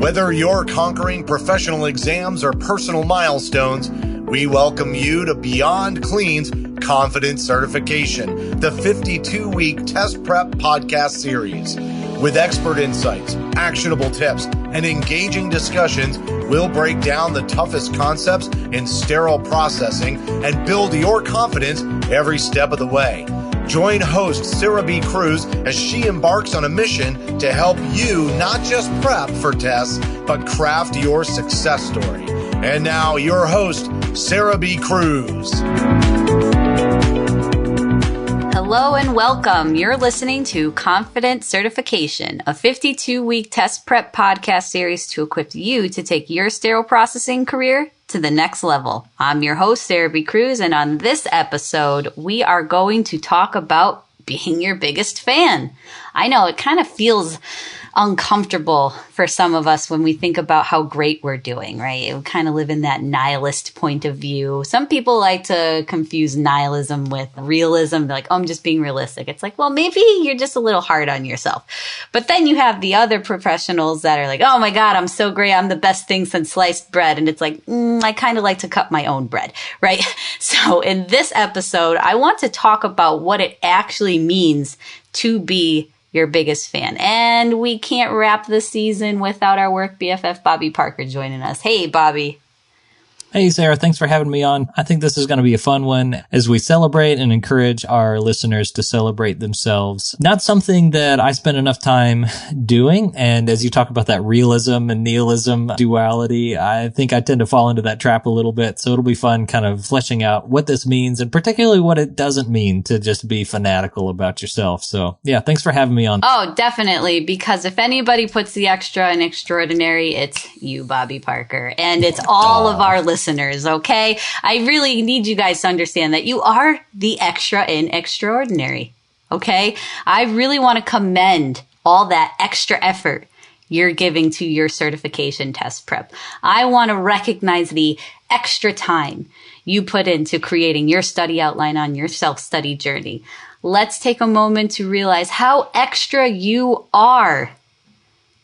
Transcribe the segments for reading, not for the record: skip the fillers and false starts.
Whether you're conquering professional exams or personal milestones, we welcome you to Beyond Clean's Confidence Certification, the 52-week test prep podcast series. With expert insights, actionable tips, and engaging discussions, we'll break down the toughest concepts in sterile processing and build your confidence every step of the way. Join host Sarah B. Cruz as she embarks on a mission to help you not just prep for tests, but craft your success story. And now your host, Sarah B. Cruz. Hello and welcome. You're listening to Confidence Certification, a 52-week test prep podcast series to equip you to take your sterile processing career to the next level. I'm your host, Sarah B. Cruz, and on this episode, we are going to talk about being your biggest fan. I know it kind of feels uncomfortable for some of us when we think about how great we're doing, right? We kind of live in that nihilist point of view. Some people like to confuse nihilism with realism. They're like, oh, I'm just being realistic. It's like, well, maybe you're just a little hard on yourself. But then you have the other professionals that are like, oh my God, I'm so great. I'm the best thing since sliced bread. And it's like, I kind of like to cut my own bread, right? So in this episode, I want to talk about what it actually means to be your biggest fan. And we can't wrap the season without our work BFF, Bobby Parker, joining us. Hey, Bobby. Hey, Sarah. Thanks for having me on. I think this is going to be a fun one as we celebrate and encourage our listeners to celebrate themselves. Not something that I spend enough time doing. And as you talk about that realism and nihilism duality, I think I tend to fall into that trap a little bit. So it'll be fun kind of fleshing out what this means and particularly what it doesn't mean to just be fanatical about yourself. So yeah, thanks for having me on. Oh, definitely. Because if anybody puts the extra in extraordinary, it's you, Bobby Parker. And it's all of our listeners. Okay? I really need you guys to understand that you are the extra in extraordinary. Okay? I really want to commend all that extra effort you're giving to your certification test prep. I want to recognize the extra time you put into creating your study outline on your self-study journey. Let's take a moment to realize how extra you are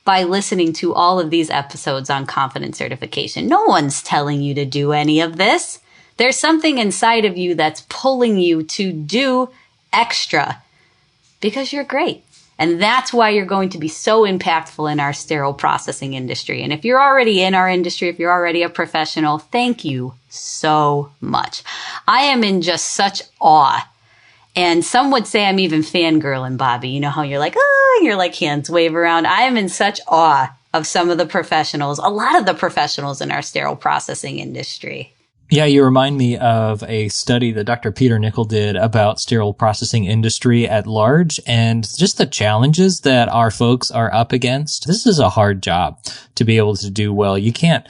by listening to all of these episodes on confidence certification. No one's telling you to do any of this. There's something inside of you that's pulling you to do extra because you're great. And that's why you're going to be so impactful in our sterile processing industry. And if you're already in our industry, if you're already a professional, thank you so much. I am in just such awe. And some would say I'm even fangirling, Bobby. You know how you're like, you're like hands wave around. I am in such awe of some of the professionals, a lot of the professionals in our sterile processing industry. Yeah, you remind me of a study that Dr. Peter Nickel did about sterile processing industry at large and just the challenges that our folks are up against. This is a hard job to be able to do well. You can't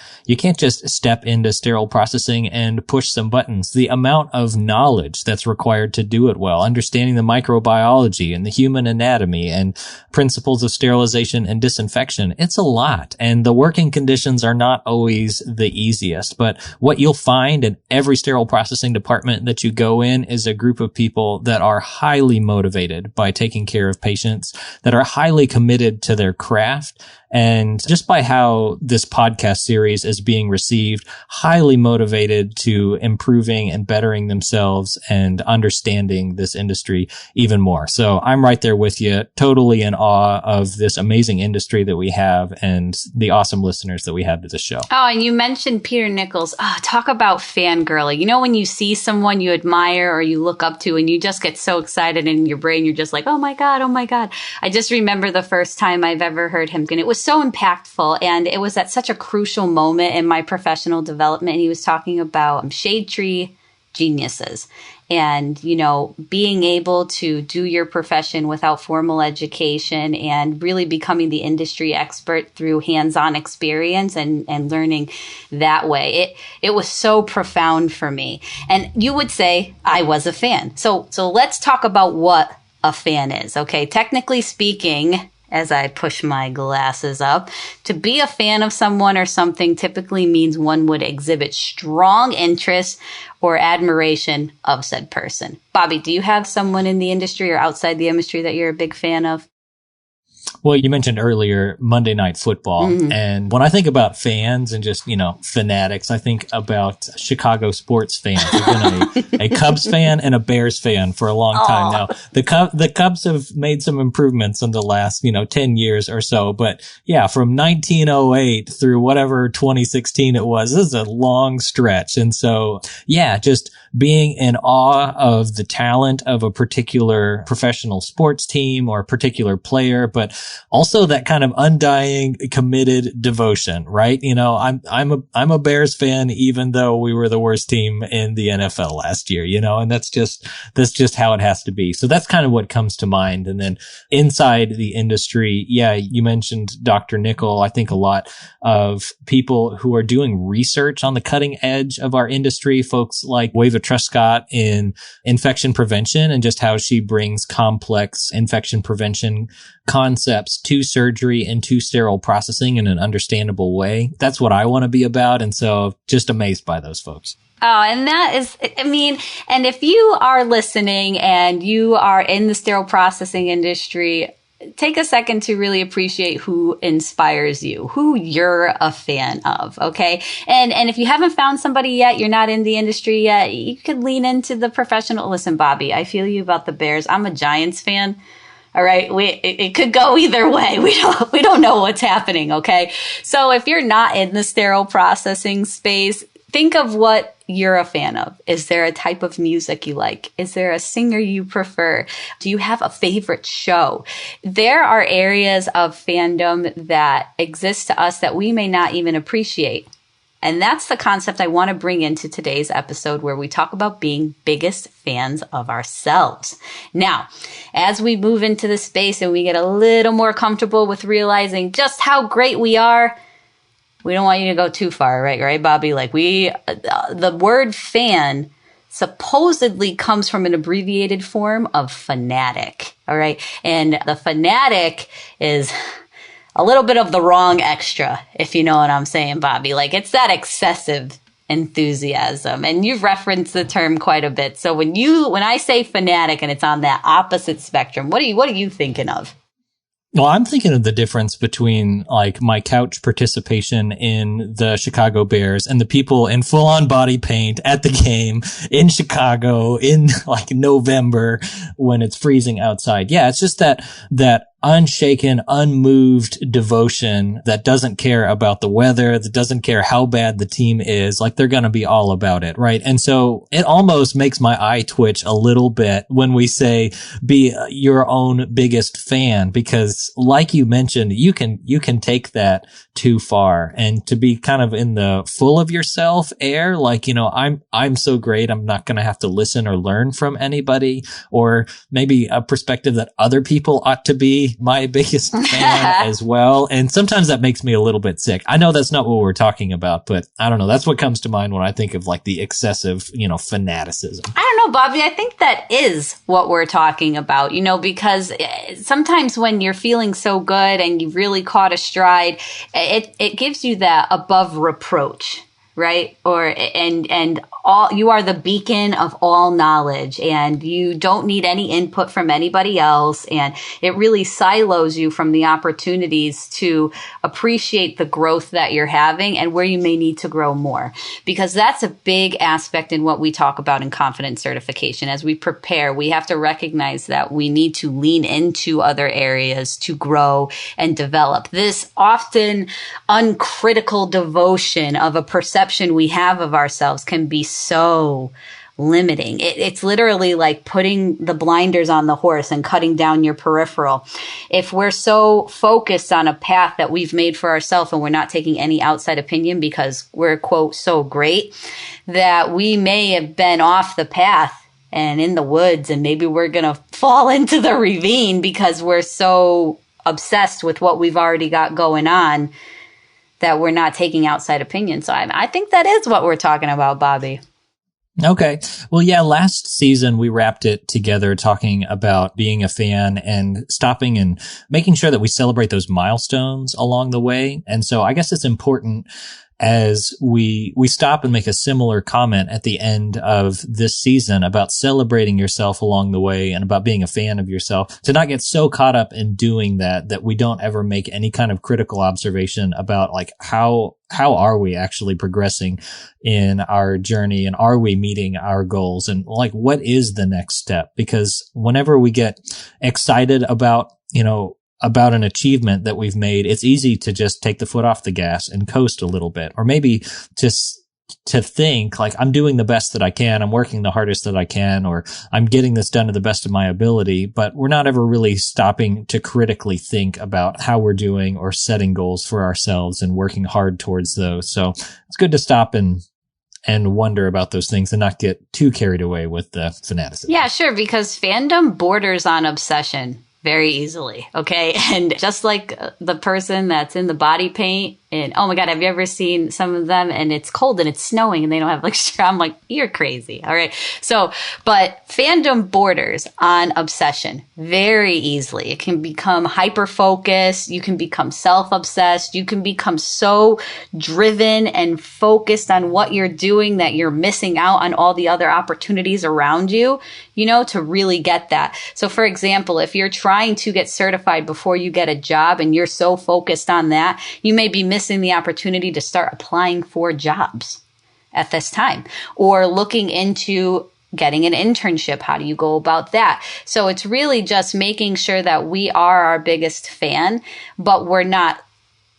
just step into sterile processing and push some buttons. The amount of knowledge that's required to do it well, understanding the microbiology and the human anatomy and principles of sterilization and disinfection, it's a lot. And the working conditions are not always the easiest, but what you'll find in every sterile processing department that you go in is a group of people that are highly motivated by taking care of patients, that are highly committed to their craft. And just by how this podcast series is being received, highly motivated to improving and bettering themselves and understanding this industry even more. So I'm right there with you, totally in awe of this amazing industry that we have and the awesome listeners that we have to the show. Oh, and you mentioned Peter Nichols. Oh, talk about fangirling. You know, when you see someone you admire or you look up to and you just get so excited in your brain, you're just like, oh my God, oh my God. I just remember the first time I've ever heard him, and it was so impactful. And it was at such a crucial moment in my professional development. He was talking about shade tree geniuses and, you know, being able to do your profession without formal education and really becoming the industry expert through hands-on experience and learning that way. It was so profound for me. And you would say I was a fan. So let's talk about what a fan is. Okay. Technically speaking, as I push my glasses up, to be a fan of someone or something typically means one would exhibit strong interest or admiration of said person. Bobby, do you have someone in the industry or outside the industry that you're a big fan of? Well, you mentioned earlier Monday Night Football. Mm-hmm. And when I think about fans and just, fanatics, I think about Chicago sports fans. I've been a Cubs fan and a Bears fan for a long time now. The Cubs have made some improvements in the last, 10 years or so. But yeah, from 1908 through whatever 2016 it was, this is a long stretch. And so, yeah, just being in awe of the talent of a particular professional sports team or a particular player, but also that kind of undying, committed devotion, right? I'm a Bears fan, even though we were the worst team in the NFL last year, and that's just how it has to be. So that's kind of what comes to mind. And then inside the industry, yeah, you mentioned Dr. Nickel. I think a lot of people who are doing research on the cutting edge of our industry, folks like Wava Truscott in infection prevention, and just how she brings complex infection prevention concepts to surgery and to sterile processing in an understandable way. That's what I want to be about. And so just amazed by those folks. Oh, and that is, and if you are listening and you are in the sterile processing industry, take a second to really appreciate who inspires you, who you're a fan of, okay? And if you haven't found somebody yet, you're not in the industry yet, you could lean into the professional. Listen, Bobby, I feel you about the Bears. I'm a Giants fan. All right. It could go either way. We don't know what's happening. Okay. So if you're not in the sterile processing space, think of what you're a fan of. Is there a type of music you like? Is there a singer you prefer? Do you have a favorite show? There are areas of fandom that exist to us that we may not even appreciate. And that's the concept I want to bring into today's episode, where we talk about being biggest fans of ourselves. Now, as we move into the space and we get a little more comfortable with realizing just how great we are, we don't want you to go too far, right, Bobby? Like the word fan supposedly comes from an abbreviated form of fanatic, all right? And the fanatic is a little bit of the wrong extra, if you know what I'm saying, Bobby. Like, it's that excessive enthusiasm. And you've referenced the term quite a bit. So when I say fanatic and it's on that opposite spectrum, what are you thinking of? Well, I'm thinking of the difference between like my couch participation in the Chicago Bears and the people in full on body paint at the game in Chicago in like November when it's freezing outside. Yeah, it's just that unshaken, unmoved devotion that doesn't care about the weather, that doesn't care how bad the team is. Like, they're going to be all about it, right? And so it almost makes my eye twitch a little bit when we say be your own biggest fan, because like you mentioned, you can take that too far, and to be kind of in the full of yourself air, like, I'm so great, I'm not going to have to listen or learn from anybody, or maybe a perspective that other people ought to be my biggest fan as well. And sometimes that makes me a little bit sick. I know that's not what we're talking about, but I don't know. That's what comes to mind when I think of like the excessive, fanaticism. I don't know, Bobby. I think that is what we're talking about, because sometimes when you're feeling so good and you've really caught a stride, it gives you that above reproach, right? And all, you are the beacon of all knowledge, and you don't need any input from anybody else. And it really silos you from the opportunities to appreciate the growth that you're having and where you may need to grow more, because that's a big aspect in what we talk about in confidence certification. As we prepare, we have to recognize that we need to lean into other areas to grow and develop. This often uncritical devotion of a perception we have of ourselves can be so limiting. It's literally like putting the blinders on the horse and cutting down your peripheral. If we're so focused on a path that we've made for ourselves and we're not taking any outside opinion because we're, quote, so great, that we may have been off the path and in the woods, and maybe we're going to fall into the ravine because we're so obsessed with what we've already got going on that we're not taking outside opinion. So I think that is what we're talking about, Bobby. Okay. Well, yeah, last season we wrapped it together talking about being a fan and stopping and making sure that we celebrate those milestones along the way. And so I guess it's important as we stop and make a similar comment at the end of this season about celebrating yourself along the way and about being a fan of yourself, to not get so caught up in doing that we don't ever make any kind of critical observation about like how are we actually progressing in our journey, and are we meeting our goals, and like what is the next step? Because whenever we get excited about an achievement that we've made, it's easy to just take the foot off the gas and coast a little bit, or maybe just to think like, I'm doing the best that I can, I'm working the hardest that I can, or I'm getting this done to the best of my ability, but we're not ever really stopping to critically think about how we're doing or setting goals for ourselves and working hard towards those. So it's good to stop and wonder about those things and not get too carried away with the fanaticism. Yeah, sure, because fandom borders on obsession very easily, okay? And just like the person that's in the body paint, and oh my God, have you ever seen some of them and it's cold and it's snowing and they don't have like straw? I'm like, you're crazy, all right? So, but fandom borders on obsession very easily. It can become hyper-focused, you can become self-obsessed, you can become so driven and focused on what you're doing that you're missing out on all the other opportunities around you, to really get that. So for example, if you're trying to get certified before you get a job and you're so focused on that, you may be missing the opportunity to start applying for jobs at this time, or looking into getting an internship. How do you go about that? So it's really just making sure that we are our biggest fan, but we're not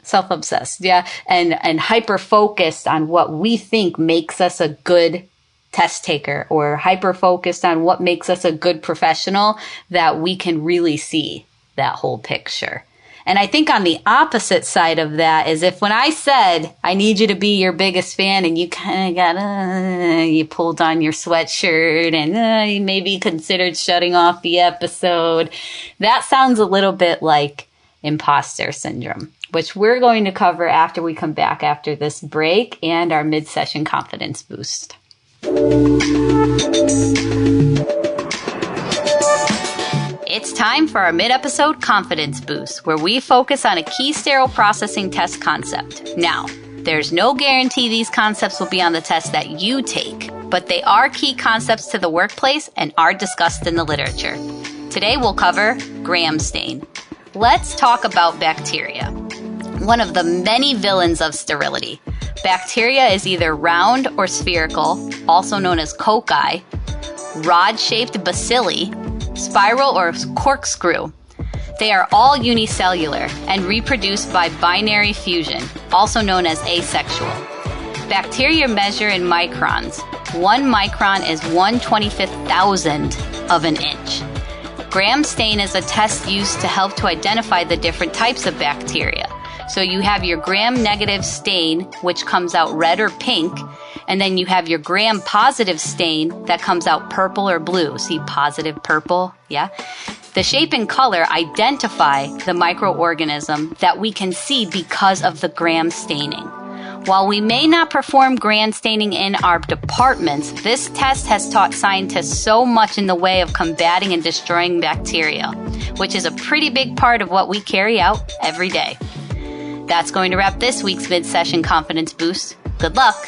self-obsessed, and hyper-focused on what we think makes us a good test taker, or hyper-focused on what makes us a good professional, that we can really see that whole picture. And I think on the opposite side of that is if when I said, I need you to be your biggest fan, and you kind of you pulled on your sweatshirt and you maybe considered shutting off the episode, that sounds a little bit like imposter syndrome, which we're going to cover after we come back after this break and our mid-session confidence boost. It's time for our mid-episode confidence boost, where we focus on a key sterile processing test concept. Now, there's no guarantee these concepts will be on the test that you take, but they are key concepts to the workplace and are discussed in the literature. Today we'll cover gram stain. Let's talk about bacteria, one of the many villains of sterility. Bacteria is either round or spherical, also known as cocci, rod-shaped bacilli, spiral or corkscrew. They are all unicellular and reproduce by binary fusion, also known as asexual. Bacteria measure in microns. 1 micron is 1/25,000th of an inch. Gram stain is a test used to help to identify the different types of bacteria. So you have your gram-negative stain, which comes out red or pink, and then you have your gram-positive stain that comes out purple or blue. See, positive purple, yeah? The shape and color identify the microorganism that we can see because of the gram staining. While we may not perform gram staining in our departments, this test has taught scientists so much in the way of combating and destroying bacteria, which is a pretty big part of what we carry out every day. That's going to wrap this week's mid-session confidence boost. Good luck.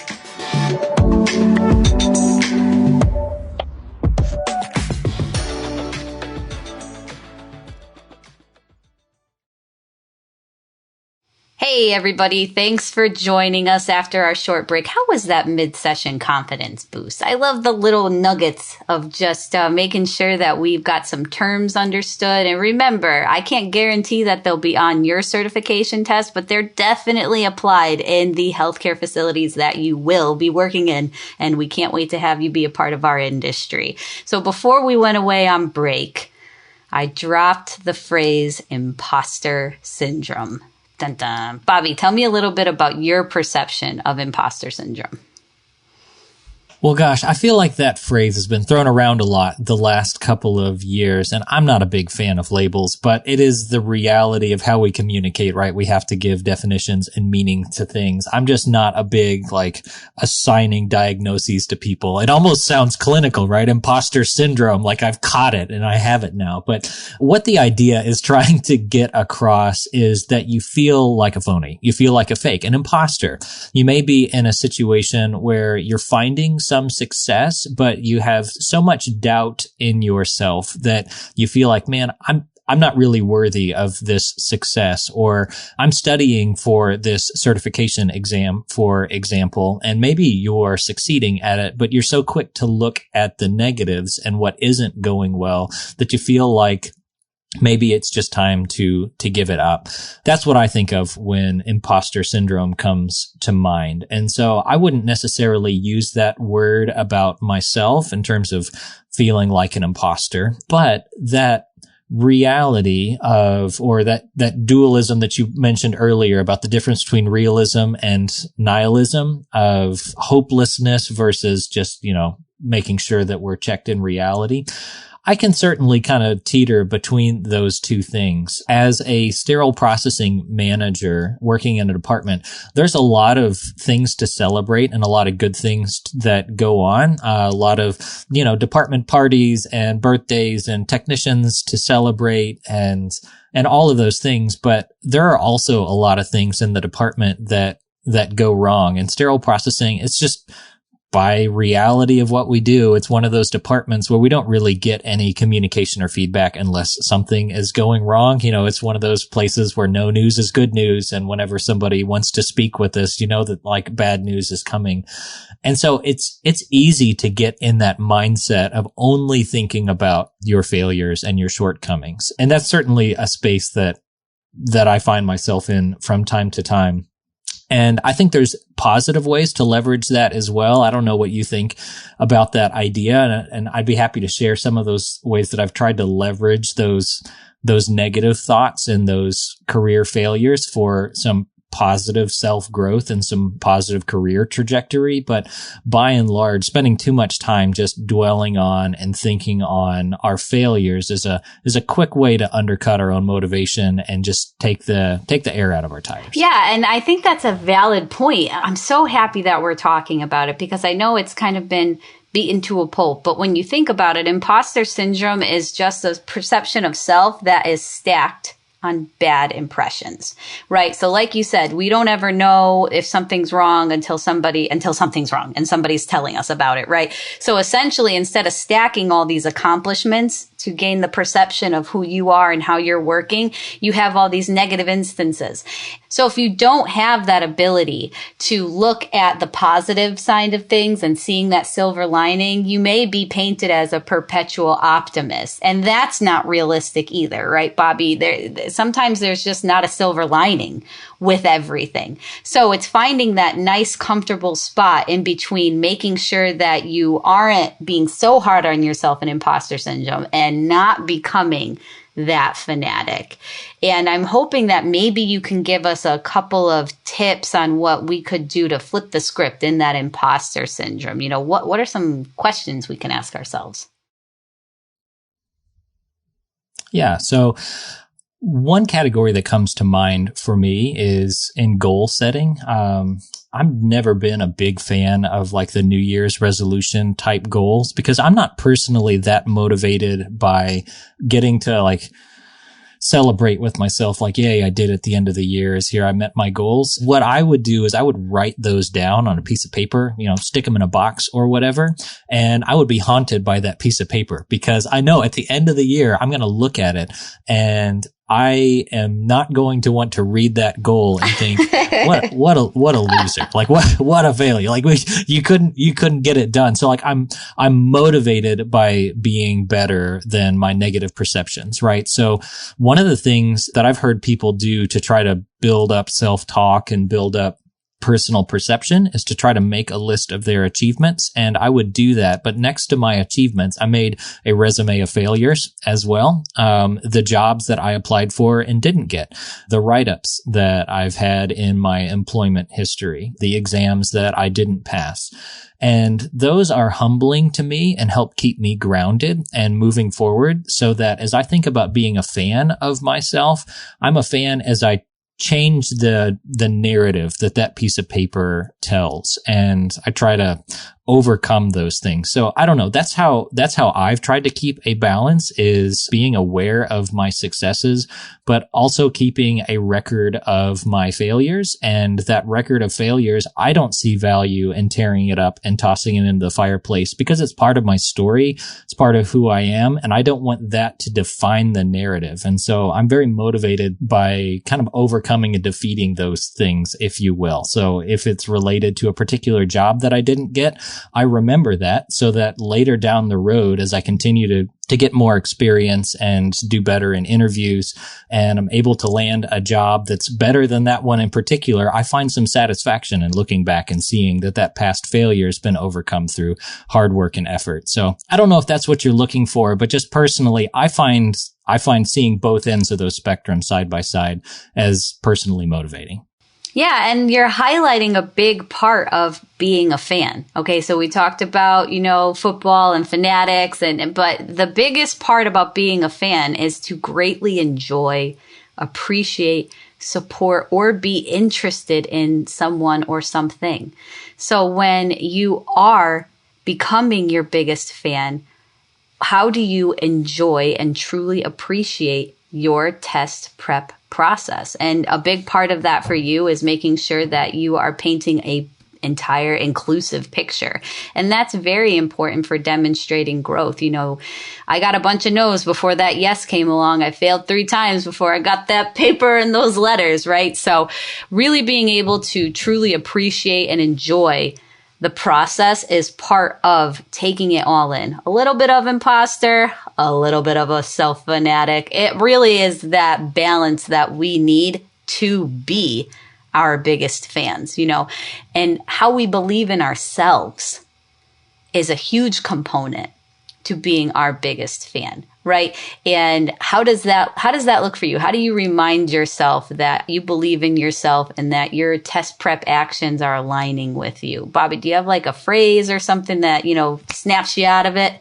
Hey everybody, thanks for joining us after our short break. How was that mid-session confidence boost? I love the little nuggets of just making sure that we've got some terms understood. And remember, I can't guarantee that they'll be on your certification test, but they're definitely applied in the healthcare facilities that you will be working in. And we can't wait to have you be a part of our industry. So before we went away on break, I dropped the phrase imposter syndrome. Dun, dun. Bobby, tell me a little bit about your perception of imposter syndrome. Well, gosh, I feel like that phrase has been thrown around a lot the last couple of years, and I'm not a big fan of labels, but it is the reality of how we communicate, right? We have to give definitions and meaning to things. I'm just not a big, like, assigning diagnoses to people. It almost sounds clinical, right? Imposter syndrome, like I've caught it and I have it now. But what the idea is trying to get across is that you feel like a phony. You feel like a fake, an imposter. You may be in a situation where you're finding some success, but you have so much doubt in yourself that you feel like, man, I'm not really worthy of this success, or I'm studying for this certification exam, for example, and maybe you're succeeding at it, but you're so quick to look at the negatives and what isn't going well that you feel like maybe it's just time to give it up. That's what I think of when imposter syndrome comes to mind. And so I wouldn't necessarily use that word about myself in terms of feeling like an imposter, but that reality of, or that dualism that you mentioned earlier about the difference between realism and nihilism, of hopelessness versus just, making sure that we're checked in reality. I can certainly kind of teeter between those two things. As a sterile processing manager working in a department, there's a lot of things to celebrate and a lot of good things that go on. A lot of, department parties and birthdays and technicians to celebrate and all of those things. But there are also a lot of things in the department that go wrong. And sterile processing, it's just, by reality of what we do, it's one of those departments where we don't really get any communication or feedback unless something is going wrong. It's one of those places where no news is good news. And whenever somebody wants to speak with us, that like bad news is coming. And so it's easy to get in that mindset of only thinking about your failures and your shortcomings. And that's certainly a space that I find myself in from time to time. And I think there's positive ways to leverage that as well. I don't know what you think about that idea. And I'd be happy to share some of those ways that I've tried to leverage those negative thoughts and those career failures for some positive self-growth and some positive career trajectory. But by and large, spending too much time just dwelling on and thinking on our failures is a quick way to undercut our own motivation and just take the air out of our tires. Yeah, and I think that's a valid point. I'm so happy that we're talking about it because I know it's kind of been beaten to a pulp. But when you think about it, imposter syndrome is just a perception of self that is stacked on bad impressions, right? So like you said, we don't ever know if something's wrong until something's wrong and somebody's telling us about it, right? So essentially, instead of stacking all these accomplishments to gain the perception of who you are and how you're working, you have all these negative instances. So if you don't have that ability to look at the positive side of things and seeing that silver lining, you may be painted as a perpetual optimist. And that's not realistic either, right, Bobby? Sometimes there's just not a silver lining with everything. So it's finding that nice, comfortable spot in between, making sure that you aren't being so hard on yourself in imposter syndrome and not becoming that fanatic. And I'm hoping that maybe you can give us a couple of tips on what we could do to flip the script in that imposter syndrome. What are some questions we can ask ourselves? Yeah. So one category that comes to mind for me is in goal setting. I've never been a big fan of like the New Year's resolution type goals because I'm not personally that motivated by getting to like celebrate with myself like, yay, I did at the end of the year is here. I met my goals. What I would do is I would write those down on a piece of paper, stick them in a box or whatever. And I would be haunted by that piece of paper because I know at the end of the year, I'm going to look at it and I am not going to want to read that goal and think, what a loser. Like, what a failure. Like, you couldn't get it done. So like, I'm motivated by being better than my negative perceptions, right? So one of the things that I've heard people do to try to build up self-talk and build up personal perception is to try to make a list of their achievements. And I would do that. But next to my achievements, I made a resume of failures as well. The jobs that I applied for and didn't get, the write-ups that I've had in my employment history, the exams that I didn't pass. And those are humbling to me and help keep me grounded and moving forward, so that as I think about being a fan of myself, I'm a fan as I change the narrative that piece of paper tells. And I try to overcome those things. So I don't know. That's how I've tried to keep a balance, is being aware of my successes, but also keeping a record of my failures. And that record of failures, I don't see value in tearing it up and tossing it into the fireplace, because it's part of my story. It's part of who I am. And I don't want that to define the narrative. And so I'm very motivated by kind of overcoming and defeating those things, if you will. So if it's related to a particular job that I didn't get, I remember that, so that later down the road, as I continue to get more experience and do better in interviews, and I'm able to land a job that's better than that one in particular, I find some satisfaction in looking back and seeing that past failure has been overcome through hard work and effort. So I don't know if that's what you're looking for, but just personally, I find seeing both ends of those spectrums side by side as personally motivating. Yeah, and you're highlighting a big part of being a fan. Okay, so we talked about, football and fanatics, but the biggest part about being a fan is to greatly enjoy, appreciate, support, or be interested in someone or something. So when you are becoming your biggest fan, how do you enjoy and truly appreciate your test prep process? And a big part of that for you is making sure that you are painting a entire inclusive picture. And that's very important for demonstrating growth. I got a bunch of no's before that yes came along. I failed 3 times before I got that paper and those letters, right? So really being able to truly appreciate and enjoy the process is part of taking it all in. A little bit of imposter, a little bit of a self-fanatic. It really is that balance that we need to be our biggest fans, and how we believe in ourselves is a huge component to being our biggest fan, right? And how does that look for you? How do you remind yourself that you believe in yourself and that your test prep actions are aligning with you? Bobby, do you have like a phrase or something that, snaps you out of it?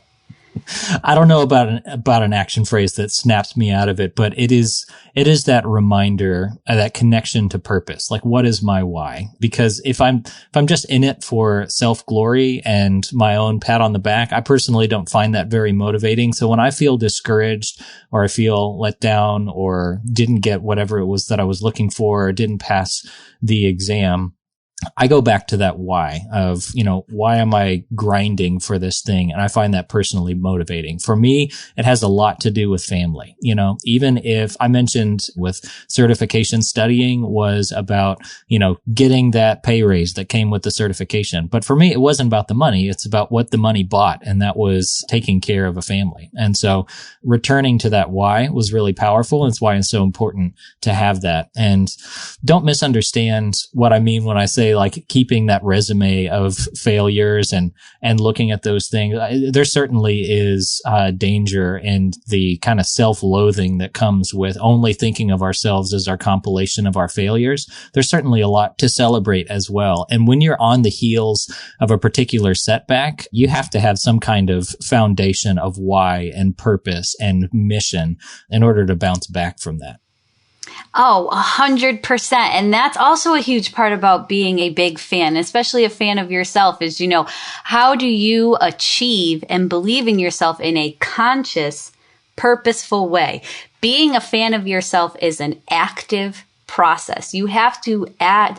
I don't know about an action phrase that snaps me out of it, but it is that reminder, that connection to purpose. Like, what is my why? Because if I'm just in it for self-glory and my own pat on the back, I personally don't find that very motivating. So when I feel discouraged, or I feel let down, or didn't get whatever it was that I was looking for, or didn't pass the exam, I go back to that why of, why am I grinding for this thing? And I find that personally motivating. For me, it has a lot to do with family. Even if I mentioned with certification, studying was about, getting that pay raise that came with the certification. But for me, it wasn't about the money. It's about what the money bought. And that was taking care of a family. And so returning to that why was really powerful. And it's why it's so important to have that. And don't misunderstand what I mean when I say like keeping that resume of failures and looking at those things. There certainly is danger in the kind of self-loathing that comes with only thinking of ourselves as our compilation of our failures. There's certainly a lot to celebrate as well. And when you're on the heels of a particular setback, you have to have some kind of foundation of why and purpose and mission in order to bounce back from that. Oh, 100%. And that's also a huge part about being a big fan, especially a fan of yourself, is, how do you achieve and believe in yourself in a conscious, purposeful way? Being a fan of yourself is an active process. You have to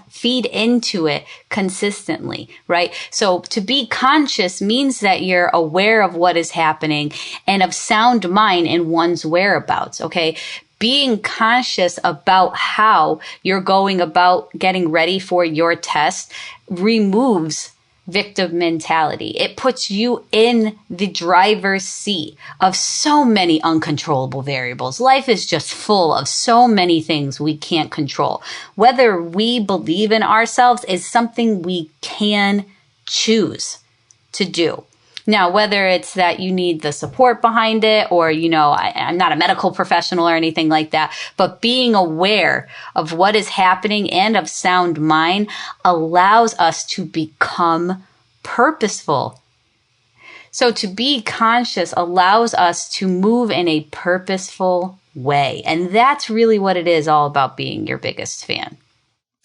feed into it consistently, right? So to be conscious means that you're aware of what is happening and of sound mind in one's whereabouts, okay? Being conscious about how you're going about getting ready for your test removes victim mentality. It puts you in the driver's seat of so many uncontrollable variables. Life is just full of so many things we can't control. Whether we believe in ourselves is something we can choose to do. Now, whether it's that you need the support behind it or, I'm not a medical professional or anything like that, but being aware of what is happening and of sound mind allows us to become purposeful. So to be conscious allows us to move in a purposeful way. And that's really what it is all about being your biggest fan.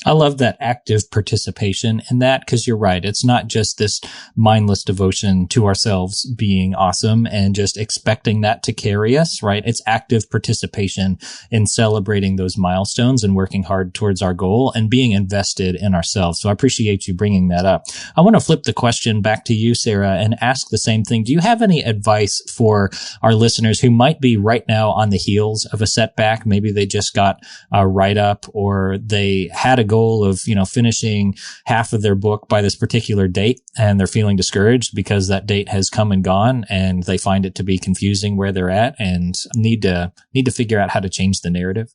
I love that active participation in that, because you're right. It's not just this mindless devotion to ourselves being awesome and just expecting that to carry us, right? It's active participation in celebrating those milestones and working hard towards our goal and being invested in ourselves. So I appreciate you bringing that up. I want to flip the question back to you, Sarah, and ask the same thing. Do you have any advice for our listeners who might be right now on the heels of a setback? Maybe they just got a write-up, or they had a goal of, finishing half of their book by this particular date, and they're feeling discouraged because that date has come and gone, and they find it to be confusing where they're at and need to figure out how to change the narrative?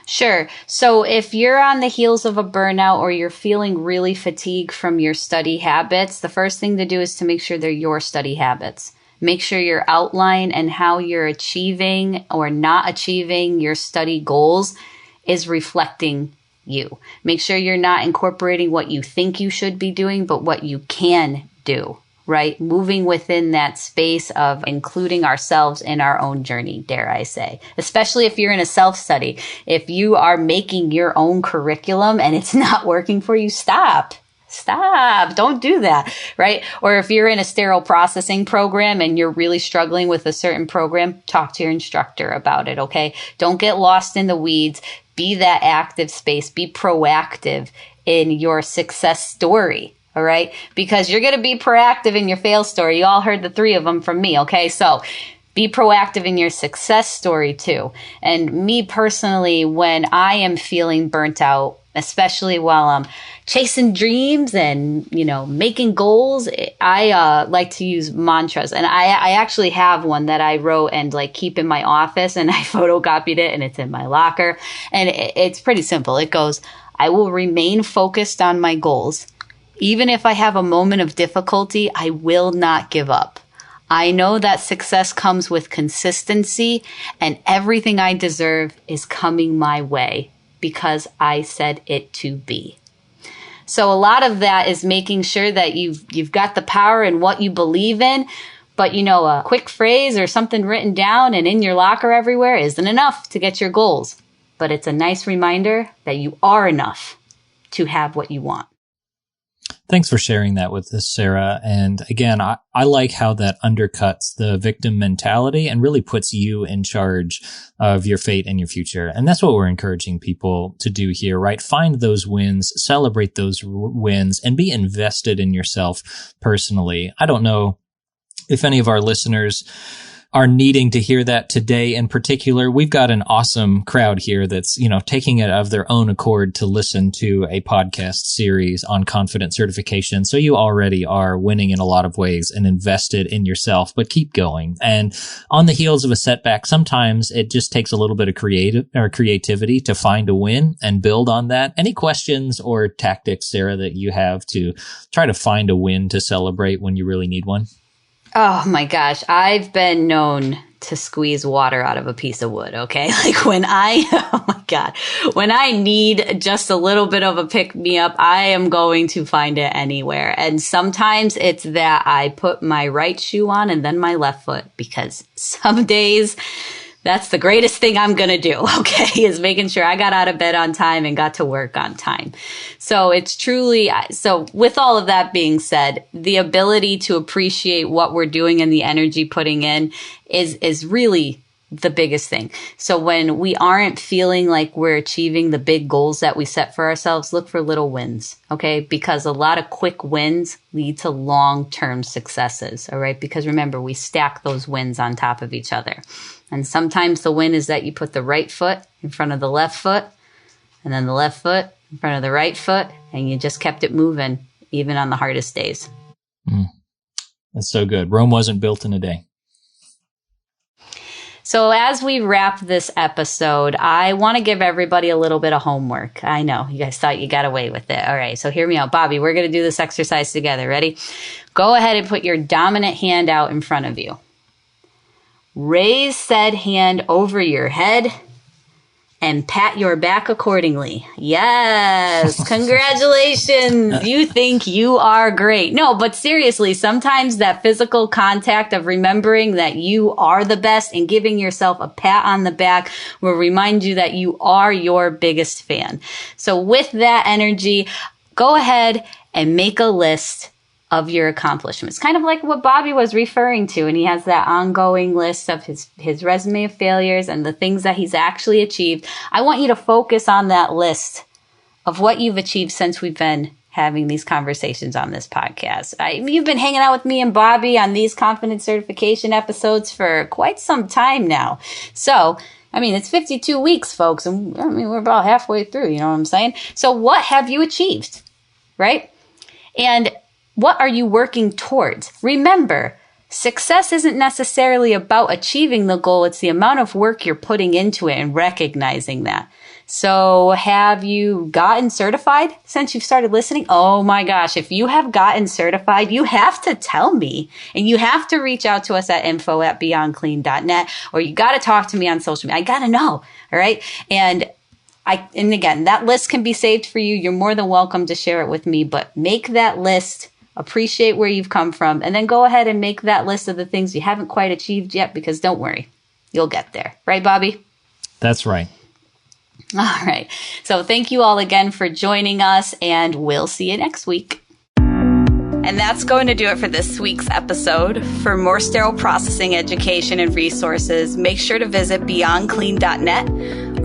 Sure. So if you're on the heels of a burnout or you're feeling really fatigued from your study habits, the first thing to do is to make sure they're your study habits. Make sure your outline and how you're achieving or not achieving your study goals is reflecting you. Make sure you're not incorporating what you think you should be doing, but what you can do, right? Moving within that space of including ourselves in our own journey, dare I say, especially if you're in a self-study. If you are making your own curriculum and it's not working for you, stop. Don't do that, right? Or if you're in a sterile processing program and you're really struggling with a certain program, talk to your instructor about it, okay? Don't get lost in the weeds. Be that active space. Be proactive in your success story, all right? Because you're going to be proactive in your fail story. You all heard the 3 of them from me, okay? So be proactive in your success story too. And me personally, when I am feeling burnt out, especially while I'm chasing dreams and, making goals, I like to use mantras. And I actually have one that I wrote and keep in my office, and I photocopied it and it's in my locker. And it's pretty simple. It goes, I will remain focused on my goals. Even if I have a moment of difficulty, I will not give up. I know that success comes with consistency, and everything I deserve is coming my way because I said it to be. So a lot of that is making sure that you've got the power in what you believe in, but a quick phrase or something written down and in your locker everywhere isn't enough to get your goals. But it's a nice reminder that you are enough to have what you want. Thanks for sharing that with us, Sarah. And again, I like how that undercuts the victim mentality and really puts you in charge of your fate and your future. And that's what we're encouraging people to do here, right? Find those wins, celebrate those wins, and be invested in yourself personally. I don't know if any of our listeners are needing to hear that today in particular. We've got an awesome crowd here that's, taking it of their own accord to listen to a podcast series on confident certification. So you already are winning in a lot of ways and invested in yourself, but keep going. And on the heels of a setback, sometimes it just takes a little bit of creativity to find a win and build on that. Any questions or tactics, Sarah, that you have to try to find a win to celebrate when you really need one? Oh my gosh, I've been known to squeeze water out of a piece of wood, okay? When I need just a little bit of a pick-me-up, I am going to find it anywhere. And sometimes it's that I put my right shoe on and then my left foot, because some days that's the greatest thing I'm going to do, okay, is making sure I got out of bed on time and got to work on time. So it's truly, so with all of that being said, the ability to appreciate what we're doing and the energy putting in is really the biggest thing. So when we aren't feeling like we're achieving the big goals that we set for ourselves, look for little wins, okay? Because a lot of quick wins lead to long-term successes, all right? Because remember, we stack those wins on top of each other. And sometimes the win is that you put the right foot in front of the left foot, and then the left foot in front of the right foot, and you just kept it moving even on the hardest days. That's so good. Rome wasn't built in a day. So as we wrap this episode, I want to give everybody a little bit of homework. I know you guys thought you got away with it. All right, so hear me out. Bobby, we're going to do this exercise together. Ready? Go ahead and put your dominant hand out in front of you. Raise said hand over your head and pat your back accordingly. Yes, congratulations. You think you are great. No, but seriously, sometimes that physical contact of remembering that you are the best and giving yourself a pat on the back will remind you that you are your biggest fan. So with that energy, go ahead and make a list of your accomplishments. Kind of like what Bobby was referring to, and he has that ongoing list of his resume of failures and the things that he's actually achieved. I want you to focus on that list of what you've achieved since we've been having these conversations on this podcast. You've been hanging out with me and Bobby on these confidence certification episodes for quite some time now. So, it's 52 weeks, folks, and we're about halfway through, you know what I'm saying? So what have you achieved, right? And what are you working towards? Remember, success isn't necessarily about achieving the goal. It's the amount of work you're putting into it and recognizing that. So have you gotten certified since you've started listening? Oh my gosh. If you have gotten certified, you have to tell me, and you have to reach out to us at info@beyondclean.net, or you got to talk to me on social media. I got to know. All right. And again, that list can be saved for you. You're more than welcome to share it with me, but make that list. Appreciate where you've come from, and then go ahead and make that list of the things you haven't quite achieved yet, because don't worry, you'll get there. Right, Bobby? That's right. All right. So thank you all again for joining us, and we'll see you next week. And that's going to do it for this week's episode. For more sterile processing education and resources, make sure to visit beyondclean.net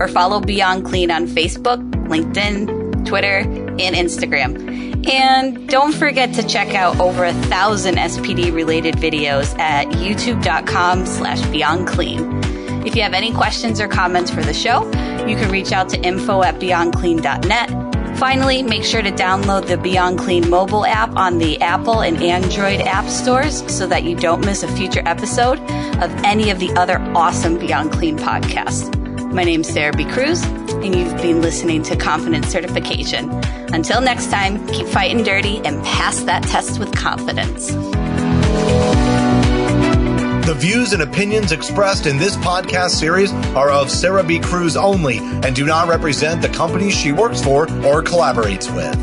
or follow Beyond Clean on Facebook, LinkedIn, Twitter, and Instagram. And don't forget to check out over 1,000 SPD-related videos at youtube.com/beyondclean. If you have any questions or comments for the show, you can reach out to info@beyondclean.net. Finally, make sure to download the Beyond Clean mobile app on the Apple and Android app stores so that you don't miss a future episode of any of the other awesome Beyond Clean podcasts. My name's Sarah B. Cruz, and you've been listening to Confidence Certification. Until next time, keep fighting dirty and pass that test with confidence. The views and opinions expressed in this podcast series are of Sarah B. Cruz only and do not represent the companies she works for or collaborates with.